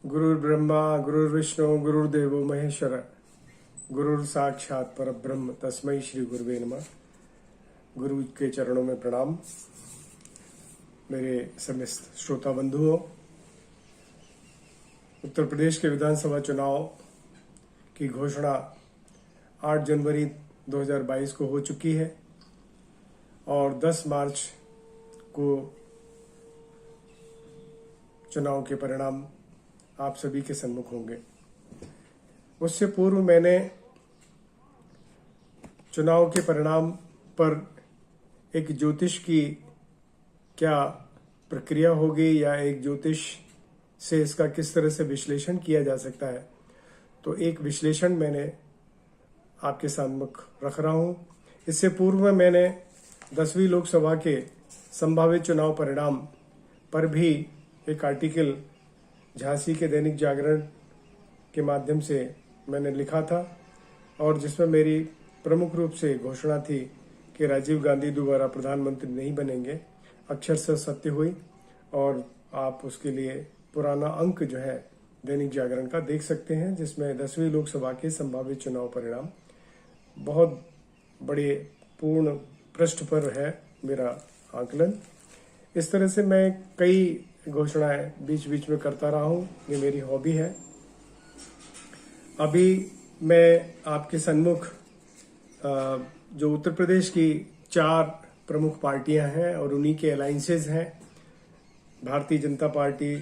गुरुर्ब्रह्मा गुरुर्विष्णु गुरुर्देवो महेश्वर गुरुर साक्षात परब्रह्म तस्मै श्री गुरुवे नमः। गुरु के चरणों में प्रणाम। मेरे समस्त श्रोता बंधुओं, उत्तर प्रदेश के विधानसभा चुनाव की घोषणा 8 जनवरी 2022 को हो चुकी है और 10 मार्च को चुनाव के परिणाम आप सभी के सम्मुख होंगे। उससे पूर्व मैंने चुनाव के परिणाम पर एक ज्योतिष की क्या प्रक्रिया होगी या एक ज्योतिष से इसका किस तरह से विश्लेषण किया जा सकता है, तो एक विश्लेषण मैंने आपके सम्मुख रख रहा हूं। इससे पूर्व में मैंने 10वीं लोकसभा के संभावित चुनाव परिणाम पर भी एक आर्टिकल झांसी के दैनिक जागरण के माध्यम से मैंने लिखा था और जिसमें मेरी प्रमुख रूप से घोषणा थी कि राजीव गांधी दोबारा प्रधानमंत्री नहीं बनेंगे। अक्षरशः सत्य हुई और आप उसके लिए पुराना अंक जो है दैनिक जागरण का देख सकते हैं, जिसमें 10वीं लोकसभा के संभावित चुनाव परिणाम बहुत बड़े पूर्ण पृष्ठ पर है मेरा आकलन। इस तरह से मैं कई घोषणाएं बीच बीच में करता रहा हूं, ये मेरी हॉबी है। अभी मैं आपके सन्मुख जो उत्तर प्रदेश की 4 प्रमुख पार्टियां हैं और उन्हीं के अलायंसेज हैं, Bharatiya Janata party,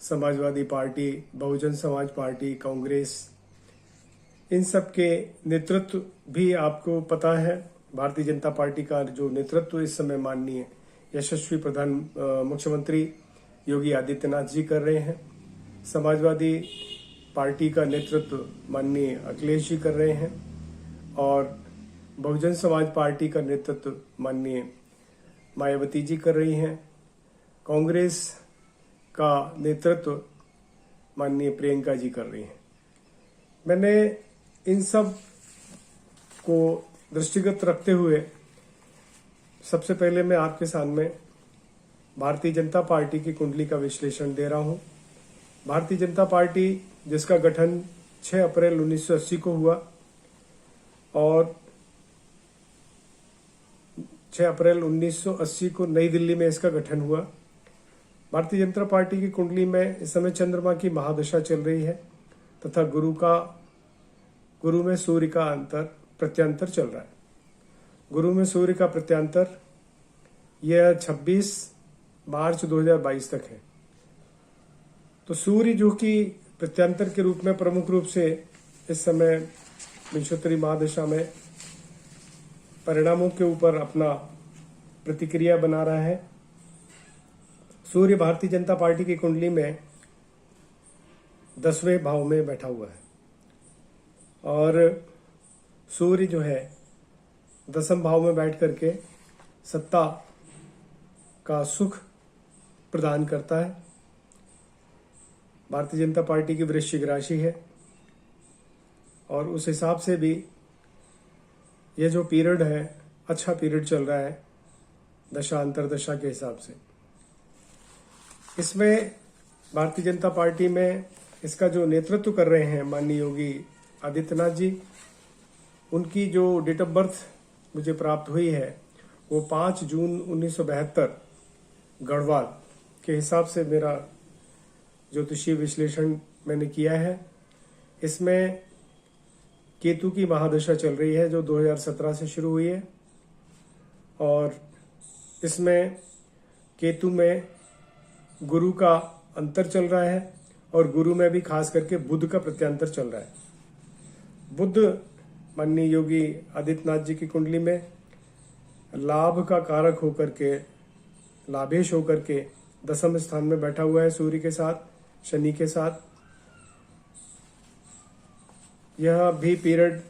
Samajwadi party, Bahujan Samaj party, Congress, इन सब के नेतृत्व भी आपको पता है। भारतीय जनता पार्टी का जो नेतृत्व इस समय माननीय यशस्वी मुख्यमंत्री योगी आदित्यनाथ जी कर रहे हैं। समाजवादी पार्टी का नेतृत्व माननीय अखिलेश जी कर रहे हैं और बहुजन समाज पार्टी का नेतृत्व माननीय मायावती जी कर रही हैं। कांग्रेस का नेतृत्व माननीय प्रियंका जी कर रही हैं। मैंने इन सब को दृष्टिगत रखते हुए सबसे पहले मैं आपके सामने भारतीय जनता पार्टी की कुंडली का विश्लेषण दे रहा हूं। भारतीय जनता पार्टी जिसका गठन 6 अप्रैल 1980 को हुआ और 6 अप्रैल 1980 को नई दिल्ली में इसका गठन हुआ। भारतीय जनता पार्टी की कुंडली में इस समय चंद्रमा की महादशा चल रही है तथा गुरु में सूर्य का प्रत्यांतर चल रहा है। गुरु में सूर्य का प्रत्यांतर यह 26 मार्च 2022 तक है। तो सूर्य जो कि प्रत्यांतर के रूप में प्रमुख रूप से इस समय विंशोत्तरी महादशा में परिणामों के ऊपर अपना प्रतिक्रिया बना रहा है। सूर्य भारतीय जनता पार्टी की कुंडली में 10वें भाव में बैठा हुआ है और सूर्य जो है 10वें भाव में बैठ करके सत्ता का सुख प्रदान करता है। भारतीय जनता पार्टी की वृश्चिक राशि है और उस हिसाब से भी यह जो पीरियड है अच्छा पीरियड चल रहा है दशा अंतरदशा के हिसाब से। इसमें भारतीय जनता पार्टी में इसका जो नेतृत्व कर रहे हैं माननीय योगी आदित्यनाथ जी, उनकी जो डेट ऑफ बर्थ मुझे प्राप्त हुई है वो 5 जून 1972 गढ़वाल के हिसाब से मेरा ज्योतिषीय विश्लेषण मैंने किया है। इसमें केतु की महादशा चल रही है जो 2017 से शुरू हुई है और इसमें केतु में गुरु का अंतर चल रहा है और गुरु में भी खास करके बुध का प्रत्यांतर चल रहा है। बुध माननीय योगी आदित्यनाथ जी की कुंडली में लाभ का कारक होकर के, लाभेश होकर के 10वें स्थान में बैठा हुआ है सूर्य के साथ, शनि के साथ। यह भी पीरियड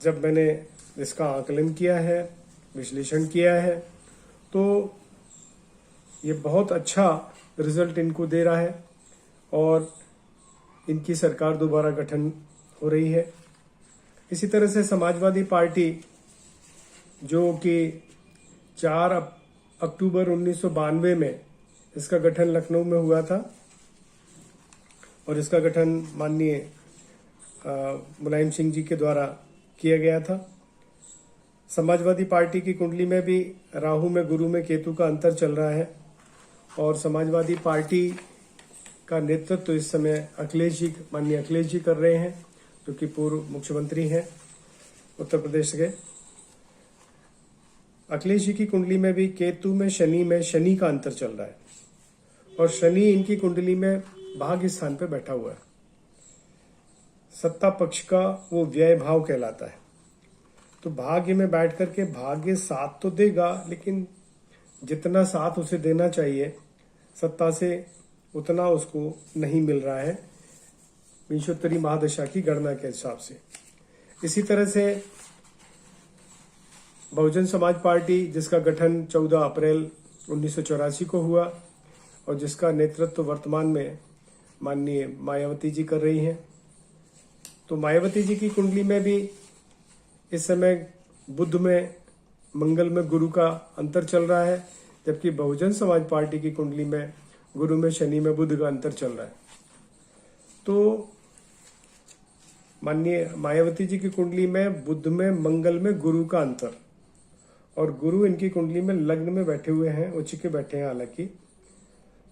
जब मैंने इसका आकलन किया है, विश्लेषण किया है, तो ये बहुत अच्छा रिजल्ट इनको दे रहा है और इनकी सरकार दोबारा गठन हो रही है। इसी तरह से समाजवादी पार्टी जो कि 4 अक्टूबर 1992 में इसका गठन लखनऊ में हुआ था और इसका गठन माननीय मुलायम सिंह जी के द्वारा किया गया था। समाजवादी पार्टी की कुंडली में भी राहु में गुरु में केतु का अंतर चल रहा है और समाजवादी पार्टी का नेतृत्व इस समय माननीय अखिलेश जी कर रहे हैं, जो कि पूर्व मुख्यमंत्री हैं उत्तर प्रदेश के। अखिलेश जी की कुंडली में भी केतु में शनि का अंतर चल रहा है और शनि इनकी कुंडली में भाग्य स्थान पे बैठा हुआ है। सत्ता पक्ष का वो व्यय भाव कहलाता है। तो भाग्य में बैठ करके भाग्य साथ तो देगा, लेकिन जितना साथ उसे देना चाहिए सत्ता से उतना उसको नहीं मिल रहा है विंशोत्तरी महादशा की गणना के हिसाब से। इसी तरह से बहुजन समाज पार्टी, जिसका गठन 14 अप्रैल 1984 को हुआ और जिसका नेतृत्व वर्तमान में माननीय मायावती जी कर रही हैं, तो मायावती जी की कुंडली में भी इस समय बुध में मंगल में गुरु का अंतर चल रहा है, जबकि बहुजन समाज पार्टी की कुंडली में गुरु में शनि में बुध का अंतर चल रहा है। तो माननीय मायावती जी की कुंडली में बुध में मंगल में गुरु का अंतर, और गुरु इनकी कुंडली में लग्न में बैठे हुए हैं, उच्च के बैठे हैं हालांकि,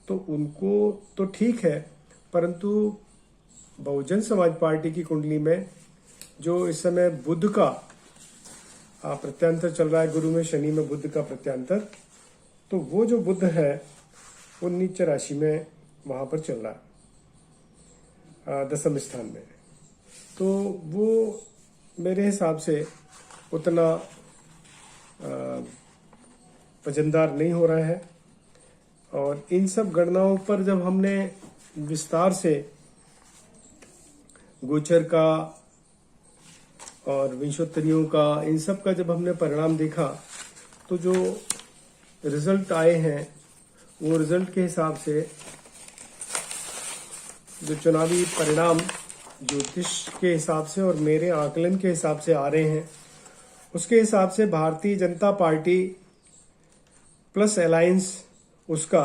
तो उनको तो ठीक है, परंतु बहुजन समाज पार्टी की कुंडली में जो इस समय बुध का प्रत्यांतर चल रहा है, गुरु में शनि में बुध का प्रत्यांतर, तो वो जो बुध है वो नीच राशि में वहां पर चल रहा है 10वें स्थान में। तो वो मेरे हिसाब से उतना वजनदार नहीं हो रहा है। और इन सब गणनाओं पर जब हमने विस्तार से गोचर का और विंशोत्तरियों का, इन सब का जब हमने परिणाम देखा, तो जो रिजल्ट आए हैं वो रिजल्ट के हिसाब से जो चुनावी परिणाम ज्योतिष के हिसाब से और मेरे आकलन के हिसाब से आ रहे हैं, उसके हिसाब से Bharatiya Janata party plus alliance उसका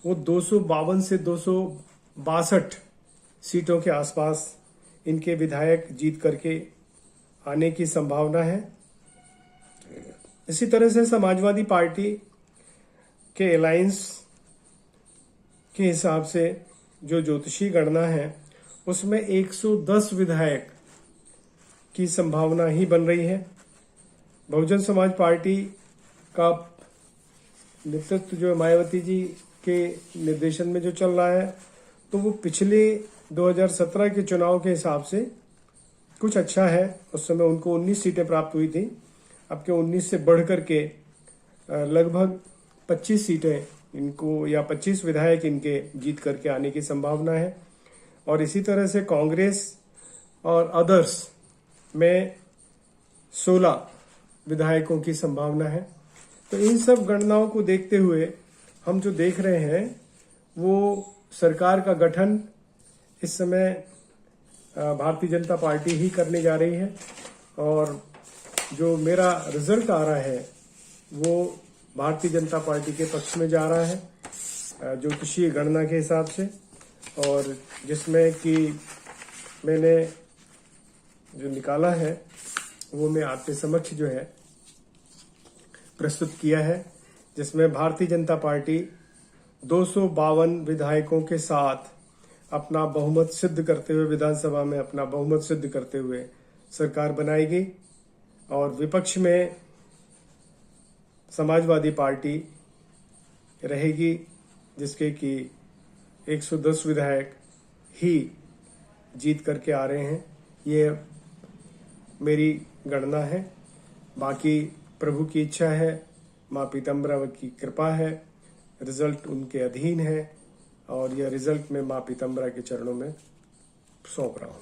वो 252 से 262 सीटों के आसपास इनके विधायक जीत करके आने की संभावना है। इसी तरह से समाजवादी पार्टी के अलायंस के हिसाब से जो ज्योतिषी गणना है उसमें 110 विधायक की संभावना ही बन रही है। बहुजन समाज पार्टी का नेतृत्व जो मायावती जी के निर्देशन में जो चल रहा है, तो वो पिछले 2017 के चुनाव के हिसाब से कुछ अच्छा है। उस समय उनको 19 सीटें प्राप्त हुई थी, अब के 19 से बढ़ करके लगभग 25 सीटें इनको या 25 विधायक इनके जीत करके आने की संभावना है। और इसी तरह से कांग्रेस और अदर्स में 16 विधायकों की संभावना है। तो इन सब गणनाओं को देखते हुए हम जो देख रहे हैं वो सरकार का गठन इस समय भारतीय जनता पार्टी ही करने जा रही है। और जो मेरा रिजल्ट आ रहा है वो भारतीय जनता पार्टी के पक्ष में जा रहा है ज्योतिषीय गणना के हिसाब से, और जिसमें कि मैंने जो निकाला है वो मैं आपके समक्ष जो है प्रस्तुत किया है, जिसमें भारतीय जनता पार्टी 252 विधायकों के साथ अपना बहुमत सिद्ध करते हुए, विधानसभा में अपना बहुमत सिद्ध करते हुए सरकार बनाएगी। और विपक्ष में समाजवादी पार्टी रहेगी, जिसके कि 110 विधायक ही जीत करके आ रहे हैं। ये मेरी गणना है, बाकी प्रभु की इच्छा है, माँ पीताम्बरा की कृपा है, रिजल्ट उनके अधीन है और यह रिजल्ट मैं माँ पीताम्बरा के चरणों में सौंप रहा हूँ।